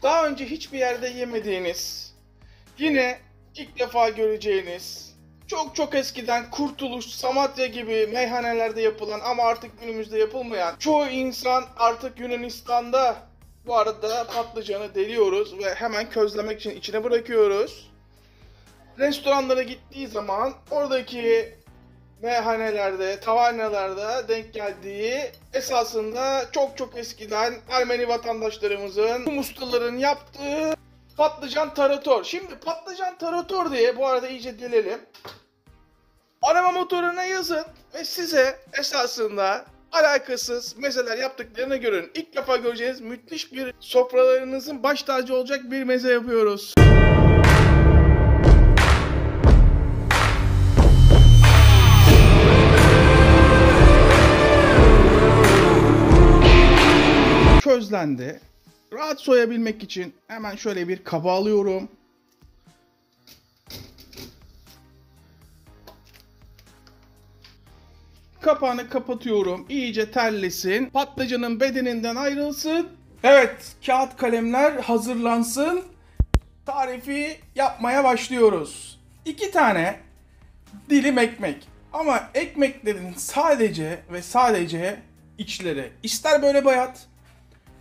Daha önce hiçbir yerde yemediğiniz, yine ilk defa göreceğiniz, çok eskiden Kurtuluş, Samatya gibi meyhanelerde yapılan ama artık günümüzde yapılmayan, çoğu insan artık Yunanistan'da bu arada patlıcanı deliyoruz ve hemen közlemek için içine bırakıyoruz. Restoranlara gittiği zaman oradaki meyhanelerde, tavernalarda denk geldiği esasında çok eskiden Ermeni vatandaşlarımızın, Mustaların yaptığı patlıcan tarator. Şimdi patlıcan tarator diye bu arada iyice dilelim. Arama motoruna yazın ve size esasında alakasız mezeler yaptıklarını görün. İlk defa göreceğiniz müthiş bir sofralarınızın baş tacı olacak bir meze yapıyoruz. Közlendi. Rahat soyabilmek için hemen şöyle bir kaba alıyorum. Kapağını kapatıyorum. İyice terlesin. Patlıcanın bedeninden ayrılsın. Evet, kağıt kalemler hazırlansın. Tarifi yapmaya başlıyoruz. 2 tane dilim ekmek. Ama ekmeklerin sadece ve sadece içleri. İster böyle bayat,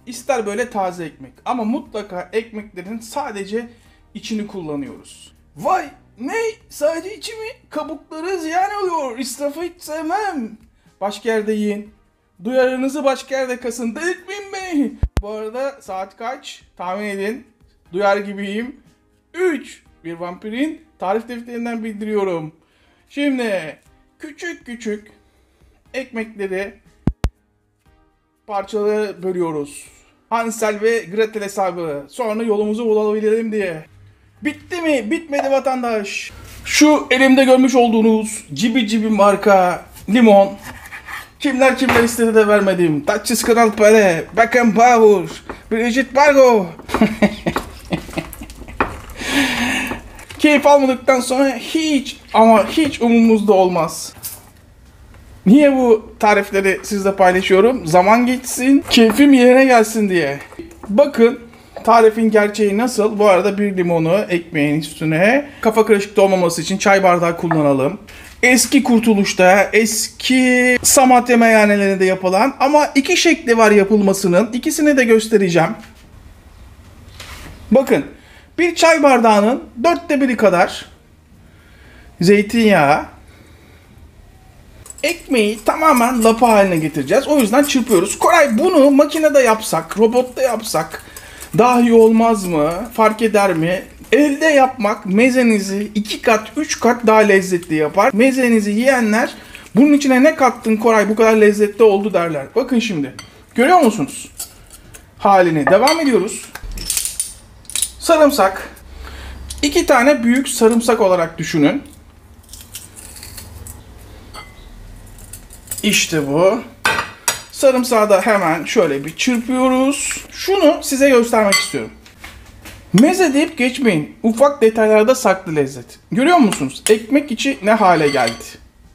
İster böyle taze ekmek. Ama mutlaka ekmeklerin sadece içini kullanıyoruz. Vay! Ne? Sadece içi mi? Kabukları ziyan oluyor. İsrafı hiç sevmem. Başka yerde yiyin. Duyarınızı başka yerde kasın. Delirtmeyin beni. Bu arada saat kaç? Tahmin edin. Duyar gibiyim. 3. Bir vampirin tarif defterinden bildiriyorum. Şimdi küçük ekmekleri parçalara bölüyoruz. Hansel ve Gretel hesabı. Sonra yolumuzu bulabilelim diye. Bitti mi? Bitmedi vatandaş. Şu elimde görmüş olduğunuz cibi marka limon. Kimler istedi de vermedim. Taçsız Kral Pere, Beckenbauer, Brigitte Bardot. Keyif almadıktan sonra hiç umurumuzda olmaz. Niye bu tarifleri sizle paylaşıyorum? Zaman geçsin, keyfim yerine gelsin diye. Bakın tarifin gerçeği nasıl? Bu arada bir limonu ekmeğin üstüne kafa karışıkta olmaması için çay bardağı kullanalım. Eski Kurtuluş'ta, eski Samatya meyhanelerinde yapılan ama 2 şekli var yapılmasının. İkisini de göstereceğim. Bakın bir çay bardağının 1/4 kadar zeytinyağı. Ekmeği tamamen lapa haline getireceğiz. O yüzden çırpıyoruz. Koray, bunu makinede yapsak, robotta yapsak daha iyi olmaz mı? Fark eder mi? Elde yapmak mezenizi 2 kat, 3 kat daha lezzetli yapar. Mezenizi yiyenler bunun içine ne kattın Koray bu kadar lezzetli oldu derler. Bakın şimdi. Görüyor musunuz? Halini. Devam ediyoruz. Sarımsak. 2 tane büyük sarımsak olarak düşünün. İşte bu. Sarımsağı da hemen şöyle bir çırpıyoruz. Şunu size göstermek istiyorum. Meze deyip geçmeyin. Ufak detaylarda saklı lezzet. Görüyor musunuz? Ekmek içi ne hale geldi?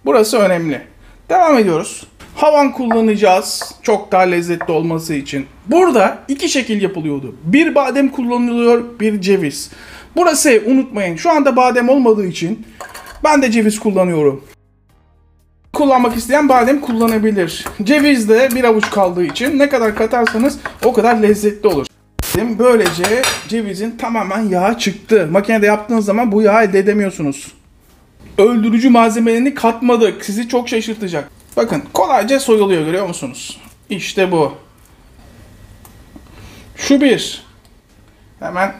Burası önemli. Devam ediyoruz. Havan kullanacağız. Çok daha lezzetli olması için. Burada 2 şekil yapılıyordu. Bir badem kullanılıyor, bir ceviz. Burası unutmayın. Şu anda badem olmadığı için ben de ceviz kullanıyorum. Kullanmak isteyen badem kullanabilir. Ceviz de bir avuç kaldığı için ne kadar katarsanız o kadar lezzetli olur. Böylece cevizin tamamen yağı çıktı. Makinede yaptığınız zaman bu yağı elde edemiyorsunuz. Öldürücü malzemelerini katmadık. Sizi çok şaşırtacak. Bakın kolayca soyuluyor, görüyor musunuz? İşte bu. Şu bir. Hemen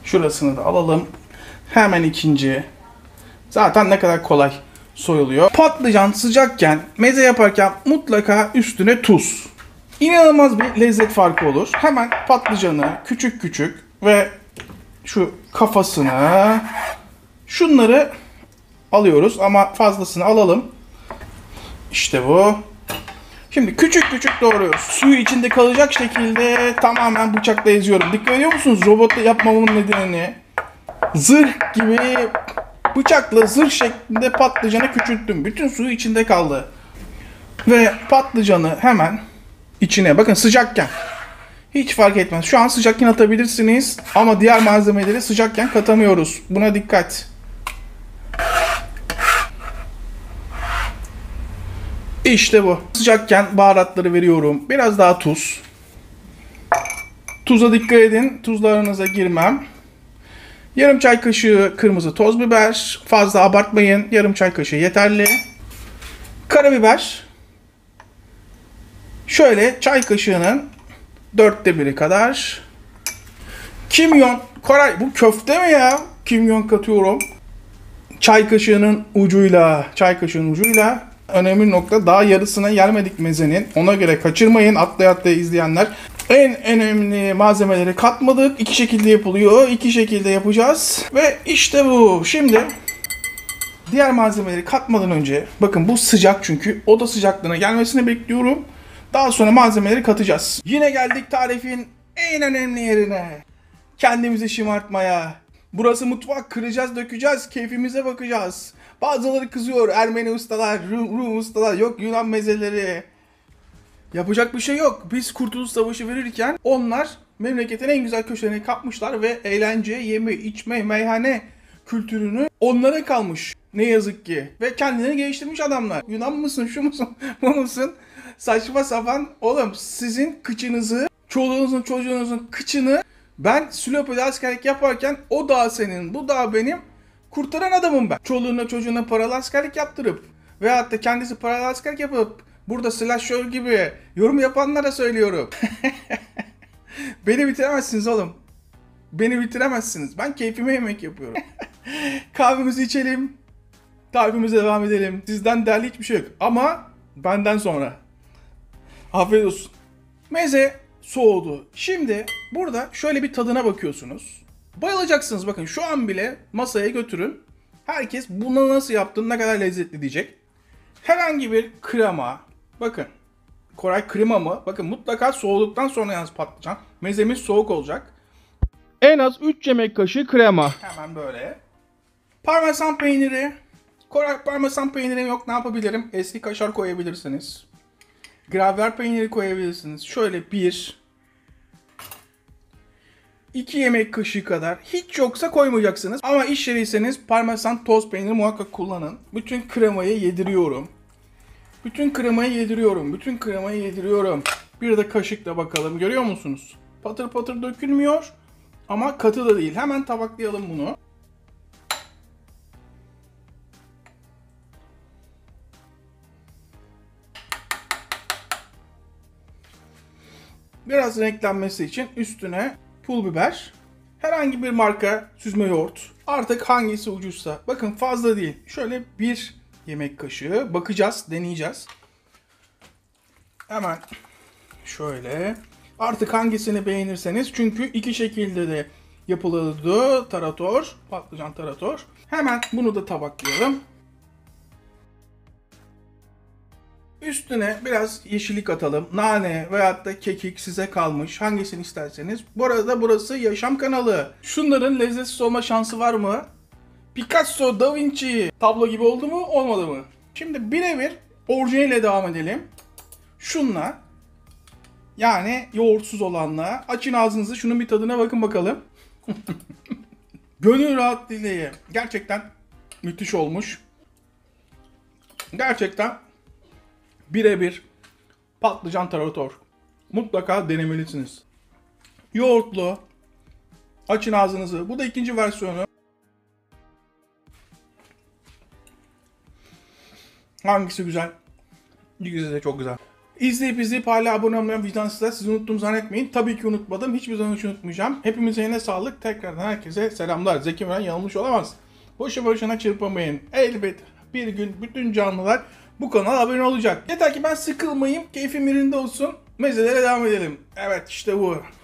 şurasını da alalım. Hemen ikinci. Zaten ne kadar kolay soyuluyor. Patlıcan sıcakken, meze yaparken mutlaka üstüne tuz. İnanılmaz bir lezzet farkı olur. Hemen patlıcanı küçük ve şu kafasını, şunları alıyoruz ama fazlasını alalım. İşte bu. Şimdi küçük doğruyoruz. Suyu içinde kalacak şekilde tamamen bıçakla eziyorum. Dikkat ediyor musunuz robotla yapmamın nedenini? Zırh gibi bıçakla zırh şeklinde patlıcanı küçülttüm. Bütün suyu içinde kaldı. Ve patlıcanı hemen içine, bakın sıcakken, Hiç fark etmez. Şu an sıcakken atabilirsiniz ama diğer malzemeleri sıcakken katamıyoruz. Buna dikkat. İşte bu. Sıcakken baharatları veriyorum. Biraz daha tuz. Tuza dikkat edin. Tuzlarınıza girmem. Yarım çay kaşığı kırmızı toz biber. Fazla abartmayın. Yarım çay kaşığı yeterli. Karabiber. Şöyle çay kaşığının 1/4 kadar. Kimyon. Koray bu köfte mi ya? Kimyon katıyorum. Çay kaşığının ucuyla. Önemli nokta, daha yarısına gelmedik mezenin. Ona göre kaçırmayın atlaya izleyenler. En önemli malzemeleri katmadık. 2 şekilde yapılıyor. 2 şekilde yapacağız. Ve işte bu. Şimdi diğer malzemeleri katmadan önce, bakın bu sıcak çünkü oda sıcaklığına gelmesini bekliyorum. Daha sonra malzemeleri katacağız. Yine geldik tarifin en önemli yerine. Kendimizi şımartmaya. Burası mutfak, kıracağız, dökeceğiz, keyfimize bakacağız. Bazıları kızıyor, Ermeni ustalar, Rum ustalar, yok Yunan mezeleri. Yapacak bir şey yok. Biz Kurtuluş Savaşı verirken onlar memleketin en güzel köşelerini kapmışlar ve eğlence, yeme, içme, meyhane kültürünü onlara kalmış. Ne yazık ki. Ve kendilerini geliştirmiş adamlar. Yunan mısın, şu musun, bu musun? Saçma sapan. Oğlum sizin kıçınızı, çoluğunuzun çocuğunuzun kıçını ben Silopi'de askerlik yaparken o dağ senin, bu dağ benim, kurtaran adamım ben. Çoluğuna çocuğuna paralı askerlik yaptırıp veyahut da kendisi paralı askerlik yapıp burada slasher gibi yorum yapanlara söylüyorum. Beni bitiremezsiniz oğlum. Beni bitiremezsiniz. Ben keyfime yemek yapıyorum. Kahvemizi içelim. Tarifimize devam edelim. Sizden değerli hiçbir şey yok. Ama benden sonra. Afiyet olsun. Meze soğudu. Şimdi burada şöyle bir tadına bakıyorsunuz. Bayılacaksınız, bakın şu an bile masaya götürün. Herkes bunu nasıl yaptın, ne kadar lezzetli diyecek. Herhangi bir krema. Bakın. Koray krema mı? Bakın mutlaka soğuduktan sonra yalnız patlıcan. Mezemiz soğuk olacak. En az 3 yemek kaşığı krema. Hemen böyle. Parmesan peyniri. Koray parmesan peynirim yok, ne yapabilirim? Eski kaşar koyabilirsiniz. Gravyer peyniri koyabilirsiniz. Şöyle 2 yemek kaşığı kadar. Hiç yoksa koymayacaksınız. Ama iş yeriyseniz parmesan toz peyniri muhakkak kullanın. Bütün kremayı yediriyorum. Bütün kremayı yediriyorum. Bir de kaşıkla bakalım. Görüyor musunuz? Patır patır dökülmüyor. Ama katı da değil. Hemen tabaklayalım bunu. Biraz renklenmesi için üstüne pul biber, herhangi bir marka süzme yoğurt, artık hangisi ucuzsa. Bakın fazla değil. Şöyle 1 yemek kaşığı. Bakacağız, deneyeceğiz. Hemen şöyle. Artık hangisini beğenirseniz. Çünkü 2 şekilde de yapılıyordu. Tarator, patlıcan tarator. Hemen bunu da tabaklayalım. Üstüne biraz yeşillik atalım. Nane veyahut da kekik size kalmış. Hangisini isterseniz. Bu arada burası Yaşam kanalı. Şunların lezzetsiz olma şansı var mı? Picasso, Da Vinci tablo gibi oldu mu, olmadı mı? Şimdi birebir orijinaliyle devam edelim. Şunla, yani yoğurtsuz olanla. Açın ağzınızı, şunun bir tadına bakın bakalım. Gönül rahatlığıyla ye. Gerçekten müthiş olmuş. Gerçekten birebir patlıcan tarator. Mutlaka denemelisiniz. Yoğurtlu. Açın ağzınızı. Bu da ikinci versiyonu. Hangisi güzel? İkisi de çok güzel. İzleyip hala abone olmayan vicdansızlar, sizi unuttum zannetmeyin. Tabii ki unutmadım. Hiçbir zaman hiç unutmayacağım. Hepimize yine sağlık. Tekrardan herkese selamlar. Zeki Müren yanılmış olamaz. Boşu boşuna çırpamayın. Elbet bir gün bütün canlılar bu kanala abone olacak. Yeter ki ben sıkılmayayım, keyfim yerinde olsun. Mezelere devam edelim. Evet, işte bu.